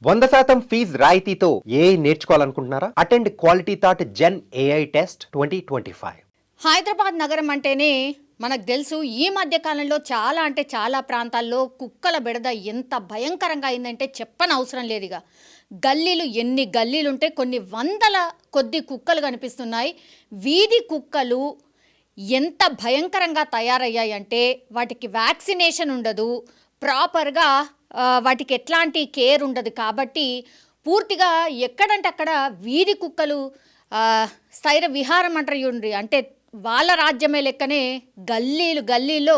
100% fees రాయితీతో AI నేర్చుకోవాలనుకుంటున్నారా? Attend quality thought gen AI test 2025. Hyderabad నగరం అంటేనే మనకు తెలుసు ఈ మధ్య కాలంలో చాలా ప్రాంతాల్లో కుక్కల బెడద ఎంత భయంకరంగా అయిందంటే చెప్పనవసరం లేదు. ఇక గల్లీలు ఎన్ని గల్లీలు ఉంటే కొన్ని వందల కొద్ది కుక్కలు కనిపిస్తున్నాయి. వీధి కుక్కలు ఎంత భయంకరంగా తయారయ్యాయి అంటే వాటికి వ్యాక్సినేషన్ ఉండదు, ప్రాపర్గా వాటికి ఎట్లాంటి కేర్ ఉండదు. కాబట్టి పూర్తిగా ఎక్కడంటే అక్కడ వీధి కుక్కలు స్థైర విహారం అంటారు చూడండి, అంటే వాళ్ళ రాజ్యమే లెక్కనే గల్లీలో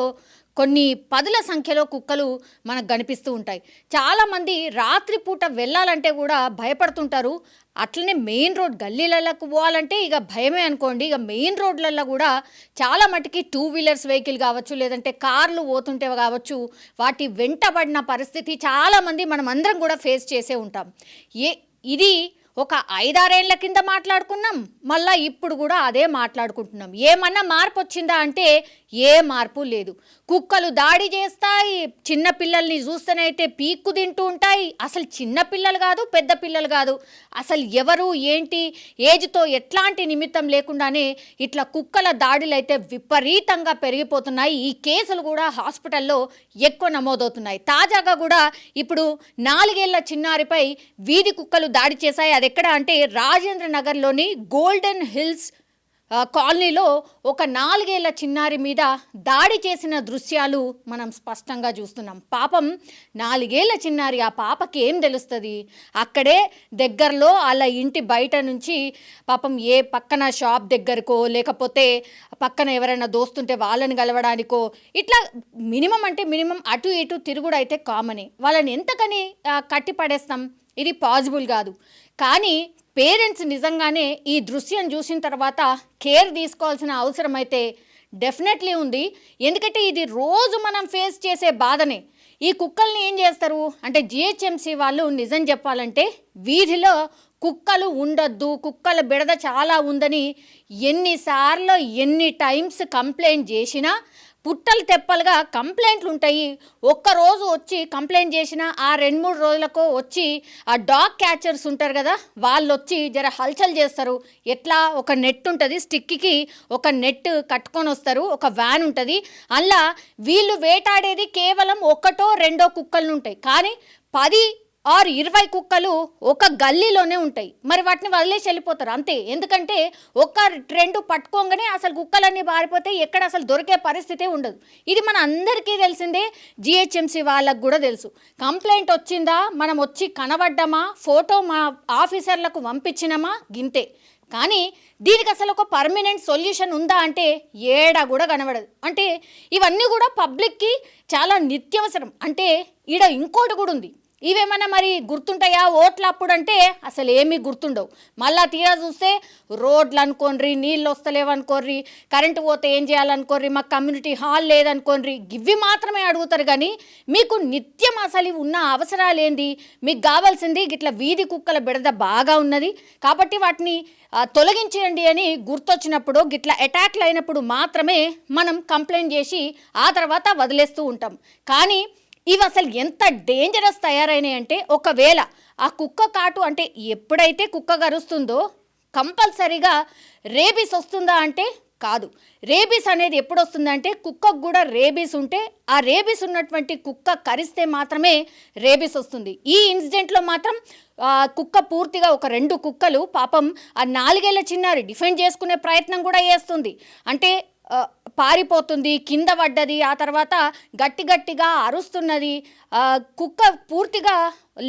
కొన్ని పదుల సంఖ్యలో కుక్కలు మనకు కనిపిస్తూ ఉంటాయి. చాలామంది రాత్రిపూట వెళ్ళాలంటే కూడా భయపడుతుంటారు. అట్లనే మెయిన్ రోడ్ గల్లీలకు పోవాలంటే ఇక భయమే అనుకోండి. ఇక మెయిన్ రోడ్లలో కూడా చాలా మటుకి 2 వీలర్స్ వెహికల్ కావచ్చు, లేదంటే కార్లు పోతుంటే కావచ్చు, వాటి వెంటబడిన పరిస్థితి చాలామంది మనం అందరం కూడా ఫేస్ చేసే ఉంటాం. ఇది ఒక 5-6 ఏళ్ల కింద మాట్లాడుకున్నాం, మళ్ళీ ఇప్పుడు కూడా అదే మాట్లాడుకుంటున్నాం. ఏమన్నా మార్పు వచ్చిందా అంటే ఏ మార్పు లేదు. కుక్కలు దాడి చేస్తాయి, చిన్న పిల్లల్ని చూస్తేనైతే పీక్కు తింటూ ఉంటాయి. అసలు చిన్న పిల్లలు కాదు, పెద్ద పిల్లలు కాదు, అసలు ఎవరు ఏంటి ఏజ్తో ఎట్లాంటి నిమిత్తం లేకుండానే ఇట్లా కుక్కల దాడులు అయితే విపరీతంగా పెరిగిపోతున్నాయి. ఈ కేసులు కూడా హాస్పిటల్లో ఎక్కువ నమోదవుతున్నాయి. తాజాగా కూడా ఇప్పుడు 4 ఏళ్ల చిన్నారిపై వీధి కుక్కలు దాడి చేశాయి. అది ఎక్కడ అంటే రాజేంద్ర నగర్లోని గోల్డెన్ హిల్స్ కాలనీలో ఒక 4 ఏళ్ల చిన్నారి మీద దాడి చేసిన దృశ్యాలు మనం స్పష్టంగా చూస్తున్నాం. పాపం 4 ఏళ్ల చిన్నారి, ఆ పాపకి ఏం తెలుస్తుంది? అక్కడే దగ్గరలో వాళ్ళ ఇంటి బయట నుంచి పాపం ఏ పక్కన షాప్ దగ్గరకో, లేకపోతే పక్కన ఎవరైనా దోస్తుంటే వాళ్ళని కలవడానికో, ఇట్లా మినిమం అటు ఇటు తిరుగుడు అయితే కామనే. వాళ్ళని ఎంతకని కట్టి పడేస్తాం? ఇది పాసిబుల్ కాదు. కానీ పేరెంట్స్ నిజంగానే ఈ దృశ్యం చూసిన తర్వాత కేర్ తీసుకోవాల్సిన అవసరం అయితే డెఫినెట్లీ ఉంది. ఎందుకంటే ఇది రోజు మనం ఫేస్ చేసే బాధనే. ఈ కుక్కల్ని ఏం చేస్తారు అంటే జిహెచ్ఎంసీ వాళ్ళు నిజం చెప్పాలంటే వీధిలో కుక్కలు ఉండొద్దు, కుక్కల బెడద చాలా ఉందని ఎన్నిసార్లు ఎన్ని టైమ్స్ కంప్లైంట్ చేసినా పుట్టలు తెప్పలుగా కంప్లైంట్లు ఉంటాయి. ఒక్కరోజు వచ్చి కంప్లైంట్ చేసిన ఆ 2-3 రోజులకు వచ్చి ఆ డాగ్ క్యాచర్స్ ఉంటారు కదా, వాళ్ళు వచ్చి జర హల్చల్ చేస్తారు. ఎట్లా ఒక నెట్ ఉంటుంది, స్టిక్కి ఒక నెట్ కట్టుకొని వస్తారు, ఒక వ్యాన్ ఉంటుంది. అలా వీళ్ళు వేటాడేది కేవలం 1-2 కుక్కలు ఉంటాయి, కానీ 10-20 కుక్కలు ఒక గల్లీలోనే ఉంటాయి. మరి వాటిని వదిలేసి వెళ్ళిపోతారు అంతే. ఎందుకంటే 1-2 పట్టుకోగానే అసలు కుక్కలన్నీ పారిపోతే ఎక్కడ అసలు దొరికే పరిస్థితే ఉండదు. ఇది మన అందరికీ తెలిసిందే, జిహెచ్ఎంసీ వాళ్ళకు కూడా తెలుసు. కంప్లైంట్ వచ్చిందా, మనం వచ్చి కనబడ్డామా, ఫోటో మా ఆఫీసర్లకు పంపించినామా, గింతే. కానీ దీనికి అసలు ఒక పర్మనెంట్ సొల్యూషన్ ఉందా అంటే ఏడా కూడా కనబడదు. అంటే ఇవన్నీ కూడా పబ్లిక్కి చాలా నిత్యవసరం. అంటే ఈడ ఇంకోటి కూడా ఉంది. ఇవేమన్నా మరి గుర్తుంటాయా ఓట్ల అప్పుడు అంటే అసలు ఏమీ గుర్తుండవు. మళ్ళా తీరా చూస్తే రోడ్లు అనుకోండి, నీళ్ళు వస్తలేవనుకోర్రి, కరెంటు పోతే ఏం చేయాలనుకోర్రి, మాకు కమ్యూనిటీ హాల్ లేదనుకోండి, ఇవి మాత్రమే అడుగుతారు. కానీ మీకు నిత్యం అసలు ఉన్న అవసరాలు ఏంది? మీకు కావాల్సింది గిట్ల వీధి కుక్కల బెడద బాగా ఉన్నది కాబట్టి వాటిని తొలగించేయండి అని గుర్తొచ్చినప్పుడు, గిట్ల అటాక్లు అయినప్పుడు మాత్రమే మనం కంప్లైంట్ చేసి ఆ తర్వాత వదిలేస్తూ ఉంటాం. కానీ ఇవి అసలు ఎంత డేంజరస్ తయారైనాయి అంటే, ఒకవేళ ఆ కుక్క కాటు అంటే ఎప్పుడైతే కుక్క గరుస్తుందో కంపల్సరీగా రేబీస్ వస్తుందా అంటే కాదు. రేబీస్ అనేది ఎప్పుడు వస్తుందంటే కుక్కకు కూడా రేబీస్ ఉంటే, ఆ రేబీస్ ఉన్నటువంటి కుక్క కరిస్తే మాత్రమే రేబీస్ వస్తుంది. ఈ ఇన్సిడెంట్లో మాత్రం కుక్క పూర్తిగా ఒక 2 కుక్కలు పాపం ఆ 4 ఏళ్ల చిన్నారి డిఫెండ్ చేసుకునే ప్రయత్నం కూడా చేస్తుంది. అంటే పారిపోతుంది, కింద పడ్డది, ఆ తర్వాత గట్టిగా అరుస్తున్నది. కుక్క పూర్తిగా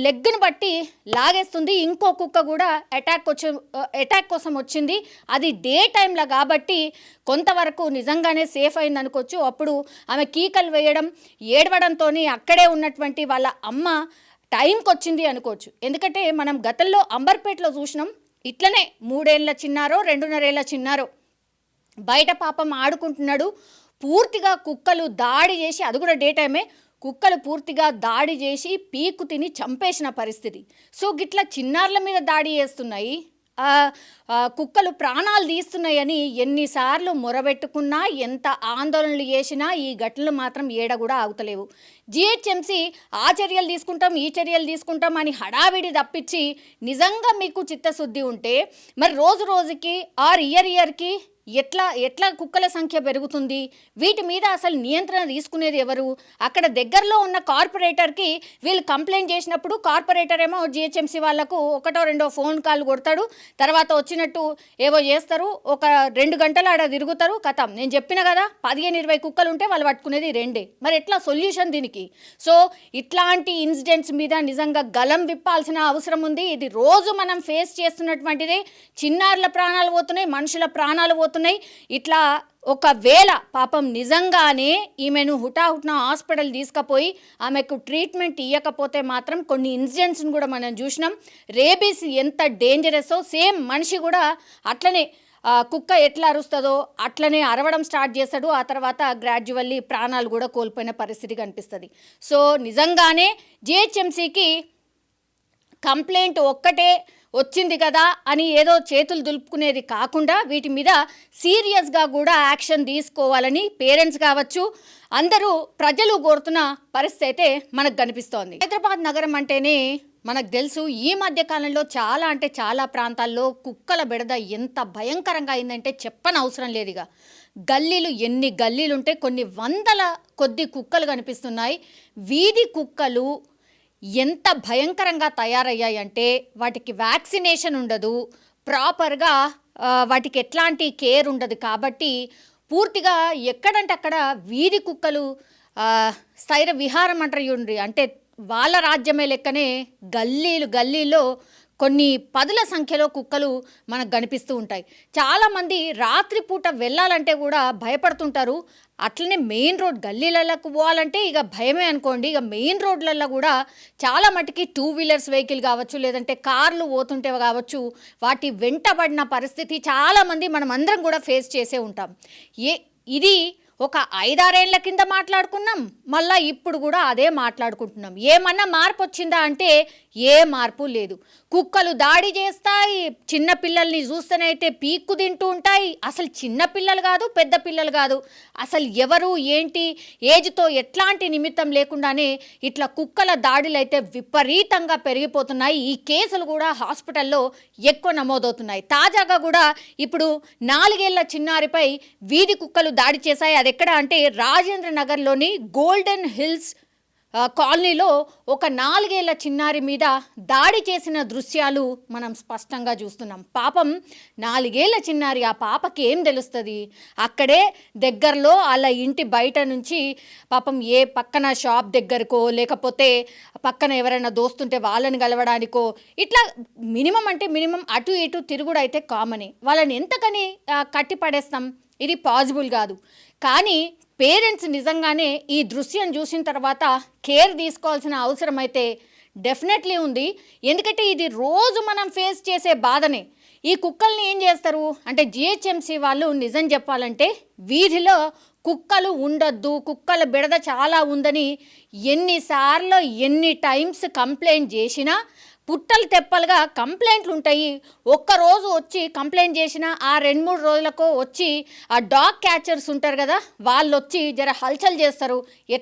లెగ్గును బట్టి లాగేస్తుంది. ఇంకో కుక్క కూడా అటాక్ కోసం వచ్చింది. అది డే టైంలో కాబట్టి కొంతవరకు నిజంగానే సేఫ్ అయింది అనుకోవచ్చు. అప్పుడు ఆమె కీకలు వేయడం, ఏడవడంతో అక్కడే ఉన్నటువంటి వాళ్ళ అమ్మ టైంకి వచ్చింది అనుకోవచ్చు. ఎందుకంటే మనం గతంలో అంబర్పేటలో చూసినాం, ఇట్లనే 3 ఏళ్ల చిన్నారో 2.5 ఏళ్ల చిన్నారో బయట పాపం ఆడుకుంటున్నాడు, పూర్తిగా కుక్కలు దాడి చేసి, అది కూడా డే టైమే, కుక్కలు పూర్తిగా దాడి చేసి పీకు తిని చంపేసిన పరిస్థితి. సో గిట్లా చిన్నారుల మీద దాడి చేస్తున్నాయి. ఆ కుక్కలు ప్రాణాలు తీస్తున్నాయని ఎన్నిసార్లు మొరబెట్టుకున్నా, ఎంత ఆందోళనలు చేసినా ఈ ఘటనలు మాత్రం ఏడ కూడా ఆగుతలేవు. జిహెచ్ఎంసీ ఆ చర్యలు తీసుకుంటాం, ఈ చర్యలు తీసుకుంటాం అని హడావిడి తప్పించి, నిజంగా మీకు చిత్తశుద్ధి ఉంటే మరి రోజు రోజుకి ఆర్ ఇయర్కి ఎట్లా కుక్కల సంఖ్య పెరుగుతుంది? వీటి మీద అసలు నియంత్రణ తీసుకునేది ఎవరు? అక్కడ దగ్గరలో ఉన్న కార్పొరేటర్కి వీళ్ళు కంప్లైంట్ చేసినప్పుడు కార్పొరేటర్ ఏమో జిహెచ్ఎంసీ వాళ్ళకు ఒకటో రెండో ఫోన్ కాల్ కొడతాడు, తర్వాత వచ్చినట్టు ఏవో చేస్తారు, ఒక 2 గంటలు ఆడ తిరుగుతారు, కథం. నేను చెప్పిన కదా 15-20 కుక్కలు ఉంటే వాళ్ళు పట్టుకునేది 2. మరి ఎట్లా సొల్యూషన్ దీనికి? సో ఇట్లాంటి ఇన్సిడెంట్స్ మీద నిజంగా గలం విప్పాల్సిన అవసరం ఉంది. ఇది రోజు మనం ఫేస్ చేస్తున్నటువంటిదే. చిన్నారుల ప్రాణాలు పోతున్నాయి, మనుషుల ప్రాణాలు పోతున్నాయి. ఇట్లా ఒకవేళ పాపం నిజంగానే ఈమెను హుటాహుటిన హాస్పిటల్ తీసుకుపోయి ఆమెకు ట్రీట్మెంట్ ఇవ్వకపోతే మాత్రం కొన్ని ఇన్సిడెంట్స్ని కూడా మనం చూసినాం. రేబీస్ ఎంత డేంజరస్సో సేమ్ మనిషి కూడా అట్లనే కుక్క ఎట్లా అరుస్తుందో అట్లనే అరవడం స్టార్ట్ చేస్తాడు. ఆ తర్వాత గ్రాడ్యువల్లీ ప్రాణాలు కూడా కోల్పోయిన పరిస్థితి కనిపిస్తుంది. సో నిజంగానే జిహెచ్ఎంసీకి కంప్లైంట్ ఒక్కటే వచ్చింది కదా అని ఏదో చేతులు దులుపుకునేది కాకుండా వీటి మీద సీరియస్గా కూడా యాక్షన్ తీసుకోవాలని పేరెంట్స్ కావచ్చు, అందరూ ప్రజలు కోరుతున్న పరిస్థితి అయితే మనకు కనిపిస్తోంది. హైదరాబాద్ నగరం అంటేనే మనకు తెలుసు, ఈ మధ్య కాలంలో చాలా అంటే చాలా ప్రాంతాల్లో కుక్కల బెడద ఎంత భయంకరంగా అయిందంటే చెప్పనవసరం లేదు. ఇక గల్లీలు ఎన్ని గల్లీలు ఉంటే కొన్ని వందల కొద్ది కుక్కలు కనిపిస్తున్నాయి. వీధి కుక్కలు ఎంత భయంకరంగా తయారయ్యాయి అంటే వాటికి వ్యాక్సినేషన్ ఉండదు, ప్రాపర్గా వాటికి ఎట్లాంటి కేర్ ఉండదు. కాబట్టి పూర్తిగా ఎక్కడంటే అక్కడ వీధి కుక్కలు స్థైర విహారం అంటారు చూడండి, అంటే వాళ్ళ రాజ్యమే లెక్కనే గల్లీలో కొన్ని పదుల సంఖ్యలో కుక్కలు మనకు కనిపిస్తూ ఉంటాయి. చాలామంది రాత్రిపూట వెళ్ళాలంటే కూడా భయపడుతుంటారు. అట్లనే మెయిన్ రోడ్ గల్లీలకు పోవాలంటే ఇక భయమే అనుకోండి. ఇక మెయిన్ రోడ్లలో కూడా చాలా మటుకి 2 వీలర్స్ వెహికల్ కావచ్చు, లేదంటే కార్లు పోతుంటే కావచ్చు, వాటి వెంటబడిన పరిస్థితి చాలామంది మనం అందరం కూడా ఫేస్ చేసే ఉంటాం. ఇది ఒక 5-6 ఏళ్ల కింద మాట్లాడుకున్నాం, మళ్ళీ ఇప్పుడు కూడా అదే మాట్లాడుకుంటున్నాం. ఏమన్నా మార్పు వచ్చిందా అంటే ఏ మార్పు లేదు. కుక్కలు దాడి చేస్తాయి, చిన్నపిల్లల్ని చూస్తేనైతే పీక్కు తింటూ ఉంటాయి. అసలు చిన్నపిల్లలు కాదు, పెద్ద పిల్లలు కాదు, అసలు ఎవరు ఏంటి ఏజ్తో ఎట్లాంటి నిమిత్తం లేకుండానే ఇట్లా కుక్కల దాడులు అయితే విపరీతంగా పెరిగిపోతున్నాయి. ఈ కేసులు కూడా హాస్పిటల్లో ఎక్కువ నమోదవుతున్నాయి. తాజాగా కూడా ఇప్పుడు 4 ఏళ్ల చిన్నారిపై వీధి కుక్కలు దాడి చేశాయి. అది ఎక్కడ అంటే రాజేంద్ర నగర్లోని గోల్డెన్ హిల్స్ కాలనీలో ఒక 4 ఏళ్ల చిన్నారి మీద దాడి చేసిన దృశ్యాలు మనం స్పష్టంగా చూస్తున్నాం. పాపం 4 ఏళ్ల చిన్నారి, ఆ పాపకి ఏం తెలుస్తుంది? అక్కడే దగ్గరలో వాళ్ళ ఇంటి బయట నుంచి పాపం ఏ పక్కన షాప్ దగ్గరకో లేకపోతే పక్కన ఎవరైనా దోస్తుంటే వాళ్ళని కలవడానికో ఇట్లా మినిమం అంటే మినిమం అటు ఇటు తిరుగుడు అయితే కామనే. వాళ్ళని ఎంతకని కట్టి పడేస్తాం? ఇది పాసిబుల్ కాదు. కానీ పేరెంట్స్ నిజంగానే ఈ దృశ్యం చూసిన తర్వాత కేర్ తీసుకోవాల్సిన అవసరం అయితే డెఫినెట్లీ ఉంది. ఎందుకంటే ఇది రోజు మనం ఫేస్ చేసే బాధనే. ఈ కుక్కల్ని ఏం చేస్తారు అంటే జిహెచ్ఎంసీ వాళ్ళు నిజం చెప్పాలంటే వీధిలో కుక్కలు ఉండొద్దు, కుక్కల బెడద చాలా ఉందని ఎన్నిసార్లు ఎన్ని టైమ్స్ కంప్లైంట్ చేసినా పుట్టలు తెప్పలుగా కంప్లైంట్లు ఉంటాయి. ఒక్కరోజు వచ్చి కంప్లైంట్ చేసిన ఆ 2-3 రోజులకు వచ్చి ఆ డాగ్ క్యాచర్స్ ఉంటారు కదా, వాళ్ళు వచ్చి జర హల్చల్ చేస్తారు.